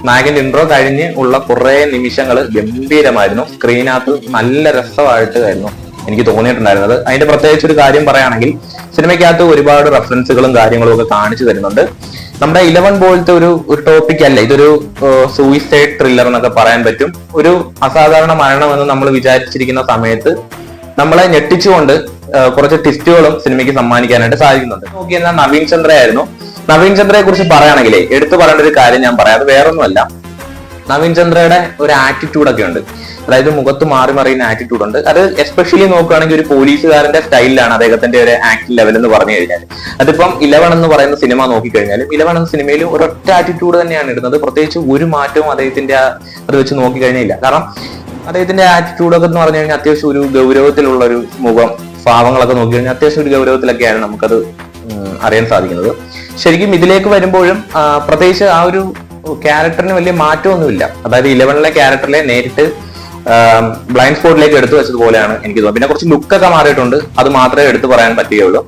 നായകന്റെ ഇൻട്രോ കഴിഞ്ഞ് ഉള്ള കുറെ നിമിഷങ്ങൾ ഗംഭീരമായിരുന്നു. സ്ക്രീനകത്ത് നല്ല രസമായിട്ടായിരുന്നു എനിക്ക് തോന്നിയിട്ടുണ്ടായിരുന്നത്. അതിന്റെ പ്രത്യേകിച്ച് ഒരു കാര്യം പറയുകയാണെങ്കിൽ സിനിമയ്ക്കകത്ത് ഒരുപാട് റെഫറൻസുകളും കാര്യങ്ങളും ഒക്കെ കാണിച്ചു തരുന്നുണ്ട്. നമ്മുടെ 11 പോലത്തെ ഒരു ടോപ്പിക് അല്ല ഇതൊരു സൂയിസൈഡ് ത്രില്ലർ എന്നൊക്കെ പറയാൻ പറ്റും. ഒരു അസാധാരണ മരണമെന്ന് നമ്മൾ വിചാരിച്ചിരിക്കുന്ന സമയത്ത് നമ്മളെ ഞെട്ടിച്ചുകൊണ്ട് കുറച്ച് ട്വിസ്റ്റുകളും സിനിമയ്ക്ക് സമ്മാനിക്കാനായിട്ട് സാധിക്കുന്നുണ്ട്. നോക്കിയെന്നാൽ നവീൻ ചന്ദ്രയായിരുന്നു. നവീൻ ചന്ദ്രയെ കുറിച്ച് പറയുകയാണെങ്കിൽ എടുത്തു പറയേണ്ട ഒരു കാര്യം ഞാൻ പറയാം. അത് വേറൊന്നുമല്ല, നവീൻ ചന്ദ്രയുടെ ഒരു ആറ്റിറ്റ്യൂഡ് ഒക്കെ ഉണ്ട്. അതായത് മുഖത്ത് മാറി മറിയുന്ന ആറ്റിറ്റ്യൂഡ് ഉണ്ട്. അത് എസ്പെഷ്യലി നോക്കുകയാണെങ്കിൽ ഒരു പോലീസുകാരന്റെ സ്റ്റൈലിലാണ് അദ്ദേഹത്തിന്റെ ഒരു ആക്ടിംഗ് ലെവൽ എന്ന് പറഞ്ഞു കഴിഞ്ഞാൽ. അതിപ്പം 11 എന്ന് പറയുന്ന സിനിമ നോക്കിക്കഴിഞ്ഞാലും 11 എന്ന സിനിമയിൽ ഒരൊറ്റ ആറ്റിറ്റ്യൂഡ് തന്നെയാണ് ഇടുന്നത്. പ്രത്യേകിച്ച് ഒരു മാറ്റവും അദ്ദേഹത്തിന്റെ അത് വെച്ച് നോക്കിക്കഴിഞ്ഞില്ല. കാരണം അദ്ദേഹത്തിന്റെ ആറ്റിറ്റ്യൂഡ് ഒക്കെ എന്ന് പറഞ്ഞു കഴിഞ്ഞാൽ അത്യാവശ്യം ഒരു ഗൗരവത്തിലുള്ള ഒരു മുഖം, ഭാവങ്ങളൊക്കെ നോക്കി കഴിഞ്ഞാൽ അത്യാവശ്യം ഒരു ഗൗരവത്തിലൊക്കെയാണ് നമുക്കത് അറിയാൻ സാധിക്കുന്നത്. ശരിക്കും ഇതിലേക്ക് വരുമ്പോഴും പ്രത്യേകിച്ച് ആ ഒരു ക്യാരക്ടറിന് വലിയ മാറ്റമൊന്നുമില്ല. അതായത് 11ലെ ക്യാരക്ടറിലെ നേരിട്ട് ബ്ലൈൻഡ് സ്പോട്ടിലേക്ക് എടുത്തു വെച്ചതുപോലെയാണ് എനിക്ക് തോന്നുന്നത്. പിന്നെ കുറച്ച് ലുക്കൊക്കെ മാറിയിട്ടുണ്ട്, അത് മാത്രമേ എടുത്തു പറയാൻ പറ്റുകയുള്ളൂ.